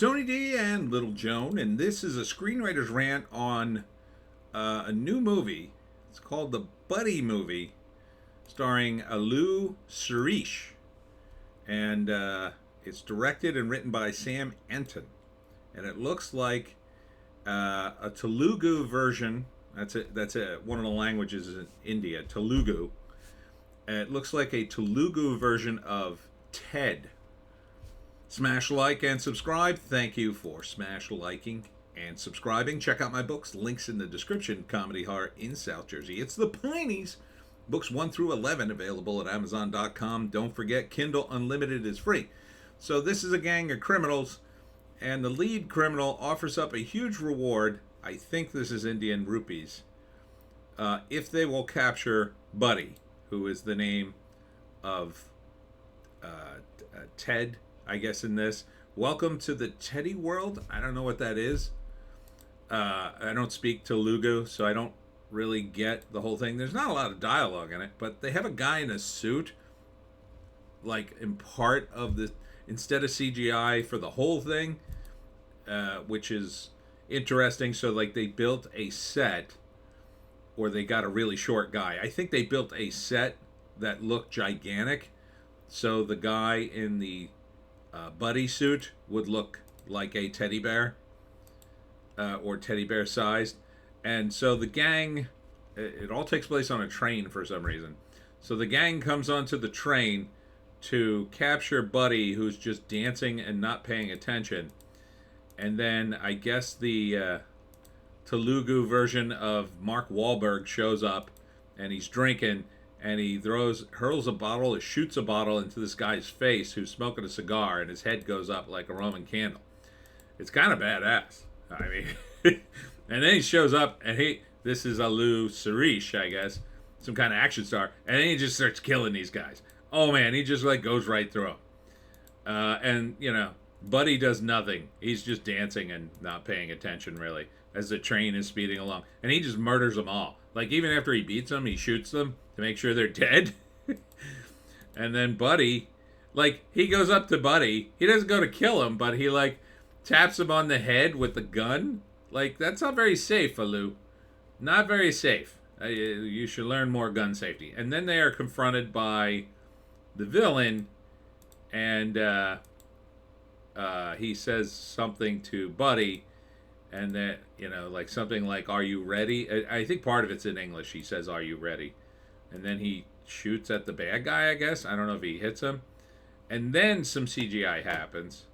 Tony D and Little Joan, and this is a screenwriter's rant on a new movie. It's called The Buddy Movie, starring Allu, Sirish, and it's directed and written by Sam Anton, and it looks like a Telugu version. That's one of the languages in India, Telugu. And it looks like a Telugu version of Ted. Smash like and subscribe. Thank you for smash liking and subscribing. Check out my books. Links in the description. Comedy horror in South Jersey. It's the Pineys. Books 1 through 11 available at Amazon.com. Don't forget, Kindle Unlimited is free. So this is a gang of criminals, and the lead criminal offers up a huge reward. I think this is Indian rupees. If they will capture Buddy, who is the name of Ted, I guess, in this. Welcome to the Teddy world. I don't know what that is. I don't speak Telugu, so I don't really get the whole thing. There's not a lot of dialogue in it, but they have a guy in a suit, like in part of the, instead of CGI for the whole thing, which is interesting. So like they built a set, or they got a really short guy. I think they built a set that looked gigantic, so the guy in the buddy suit would look like a teddy bear, or teddy bear sized. And so the gang, it all takes place on a train for some reason. So the gang comes onto the train to capture Buddy, who's just dancing and not paying attention. And then I guess the Telugu version of Mark Wahlberg shows up, and he's drinking, and he hurls a bottle, or shoots a bottle into this guy's face who's smoking a cigar, and his head goes up like a Roman candle. It's kind of badass. I mean, and then he shows up, and this is Allu Sirish, I guess, some kind of action star, and then he just starts killing these guys. Oh man, he just like goes right through them. And you know, Buddy does nothing. He's just dancing and not paying attention really as the train is speeding along, and he just murders them all. Like even after he beats them, he shoots them to make sure they're dead. And then Buddy, like he goes up to Buddy. He doesn't go to kill him, but he like taps him on the head with the gun. Like that's not very safe, Allu. Not very safe. You should learn more gun safety. And then they are confronted by the villain, and he says something to Buddy, and that, you know, like something like, "Are you ready?" I think part of it's in English. He says, "Are you ready?" And then he shoots at the bad guy, I guess. I don't know if he hits him. And then some CGI happens.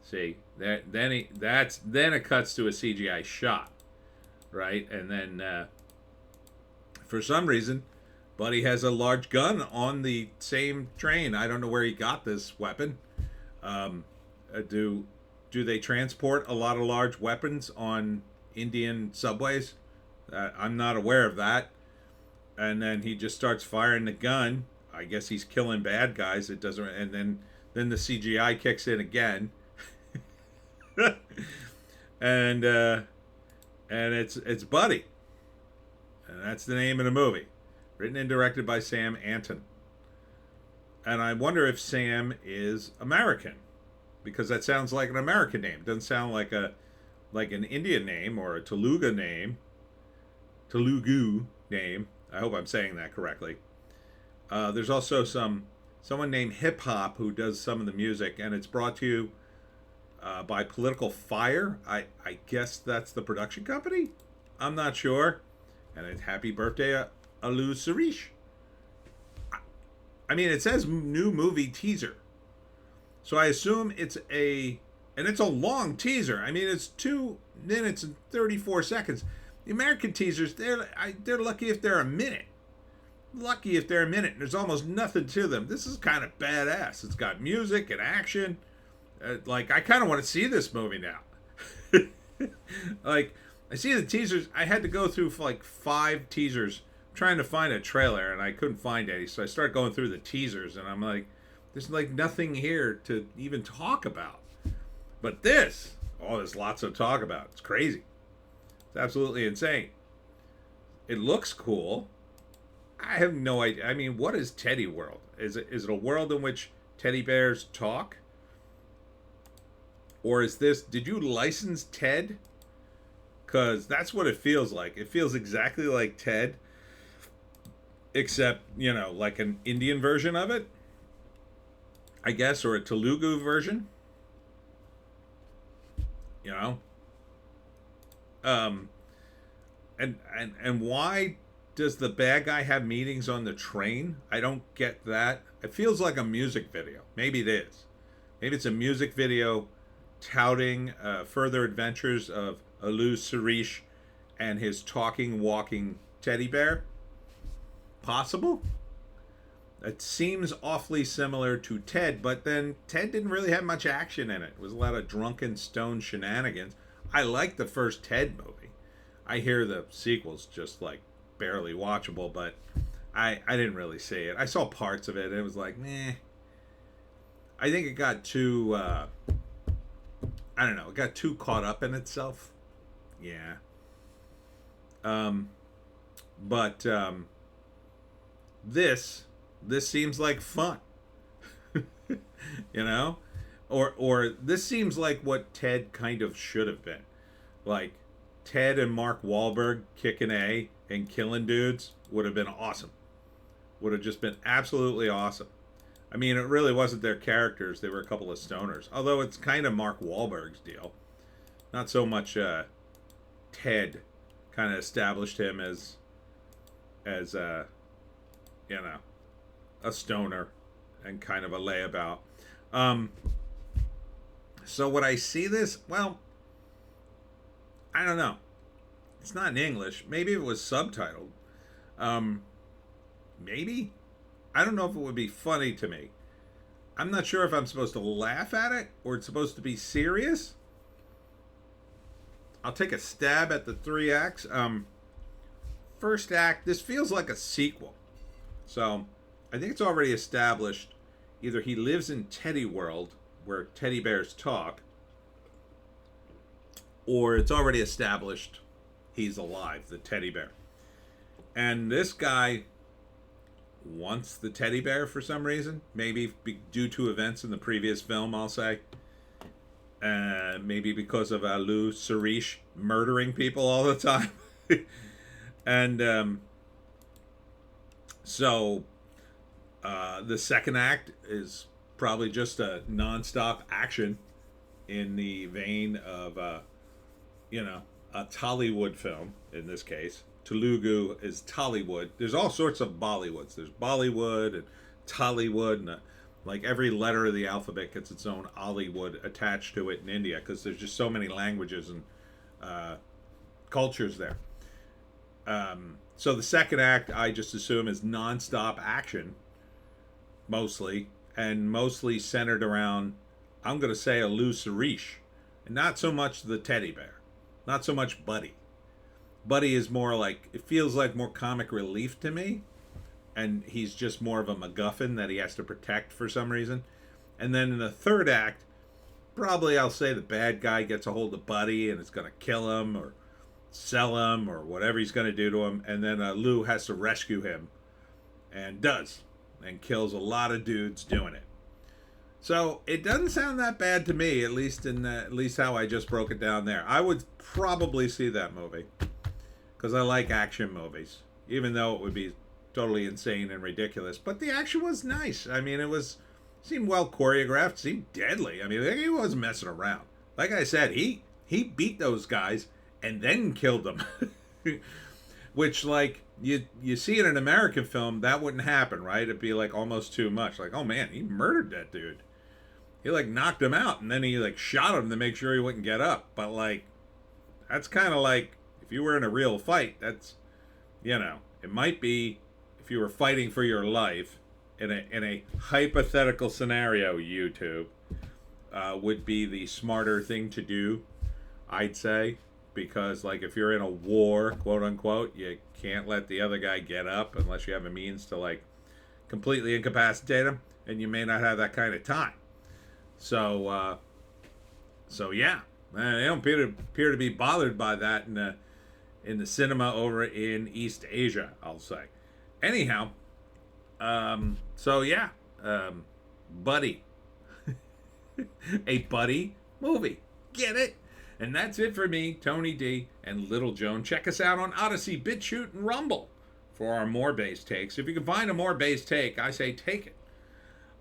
See, then it cuts to a CGI shot, right? And then for some reason, Buddy has a large gun on the same train. I don't know where he got this weapon. Do they transport a lot of large weapons on Indian subways? I'm not aware of that. And then he just starts firing the gun. I guess he's killing bad guys. It doesn't. And then the CGI kicks in again. and it's Buddy, and that's the name of the movie. Written and directed by Sam Anton. And I wonder if Sam is American, because that sounds like an American name. It doesn't sound like an Indian name or a Telugu name. I hope I'm saying that correctly. There's also someone named Hip Hop who does some of the music, and it's brought to you by Political Fire. I guess that's the production company. I'm not sure. And it's happy birthday, Allu Sirish. I mean, it says new movie teaser, so I assume it's a long teaser. I mean, it's 2 minutes and 34 seconds. The American teasers, they're lucky if they're a minute. Lucky if they're a minute. There's almost nothing to them. This is kind of badass. It's got music and action. Like, I kind of want to see this movie now. Like, I see the teasers. I had to go through like 5 teasers trying to find a trailer, and I couldn't find any. So I started going through the teasers, and I'm like, there's like nothing here to even talk about. But this, there's lots to talk about. It's crazy. It's absolutely insane. It looks cool. I have no idea. I mean, what is Teddy World? Is it a world in which teddy bears talk? Or is this, did you license Ted? Because that's what it feels like. It feels exactly like Ted, except, like an Indian version of it, I guess, or a Telugu version, you know? Um, and why does the bad guy have meetings on the train? I don't get that. It feels like a music video. Maybe it is. Maybe it's a music video touting further adventures of Allu, Sirish, and his talking, walking teddy bear. Possible. It seems awfully similar to Ted, but then Ted didn't really have much action in it. It was a lot of drunken stone shenanigans. I like the first Ted movie. I hear the sequel's just like barely watchable, but I didn't really see it. I saw parts of it, and it was like, meh. I think it got too, I don't know, it got too caught up in itself. Yeah. Um, but this seems like fun, you know, or this seems like what Ted kind of should have been, like Ted and Mark Wahlberg kicking A and killing dudes would have been awesome. Would have just been absolutely awesome. I mean, it really wasn't their characters; they were a couple of stoners. Although it's kind of Mark Wahlberg's deal, not so much. Ted kind of established him as a stoner and kind of a layabout. So would I see this? Well, I don't know. It's not in English. Maybe it was subtitled. Maybe. I don't know if it would be funny to me. I'm not sure if I'm supposed to laugh at it or it's supposed to be serious. I'll take a stab at the three acts. First act, this feels like a sequel. So I think it's already established either he lives in Teddy World, where teddy bears talk, or it's already established he's alive, the teddy bear. And this guy wants the teddy bear for some reason, maybe due to events in the previous film, I'll say. Maybe because of Allu, Sirish murdering people all the time. And so the second act is probably just a nonstop action in the vein of, a Tollywood film in this case. Telugu is Tollywood. There's all sorts of Bollywoods. There's Bollywood and Tollywood, and like every letter of the alphabet gets its own Hollywood attached to it in India because there's just so many languages and cultures there. So the second act, I just assume, is nonstop action, mostly, and mostly centered around, I'm going to say, Allu Sirish, and not so much the teddy bear, not so much Buddy. Buddy is more like, it feels like more comic relief to me, and he's just more of a MacGuffin that he has to protect for some reason. And then in the third act, probably I'll say the bad guy gets a hold of Buddy and is going to kill him or sell him or whatever he's going to do to him, and then Lou has to rescue him, and does, and kills a lot of dudes doing it. So it doesn't sound that bad to me, at least how I just broke it down there. I would probably see that movie because I like action movies, even though it would be totally insane and ridiculous. But the action was nice. I mean, seemed well choreographed, seemed deadly. I mean, he wasn't messing around. Like I said, he beat those guys and then killed them. Which, like, you see in an American film, that wouldn't happen, right? It'd be like almost too much. Like, oh man, he murdered that dude. He like knocked him out and then he like shot him to make sure he wouldn't get up. But like, that's kind of like if you were in a real fight. That's, it might be if you were fighting for your life in a hypothetical scenario. YouTube would be the smarter thing to do, I'd say. Because, like, if you're in a war, quote unquote, you can't let the other guy get up unless you have a means to, like, completely incapacitate him, and you may not have that kind of time. So yeah, they don't appear to be bothered by that in the cinema over in East Asia, I'll say. Anyhow, so yeah, Buddy, a buddy movie. Get it? And that's it for me, Tony D, and Little Joan. Check us out on Odysee, Bitchute, and Rumble for our more base takes. If you can find a more base take, I say take it.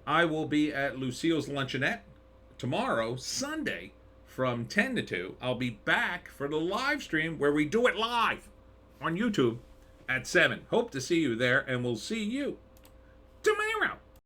I will be at Lucille's Luncheonette tomorrow, Sunday, from 10 to 2. I'll be back for the live stream where we do it live on YouTube at 7. Hope to see you there, and we'll see you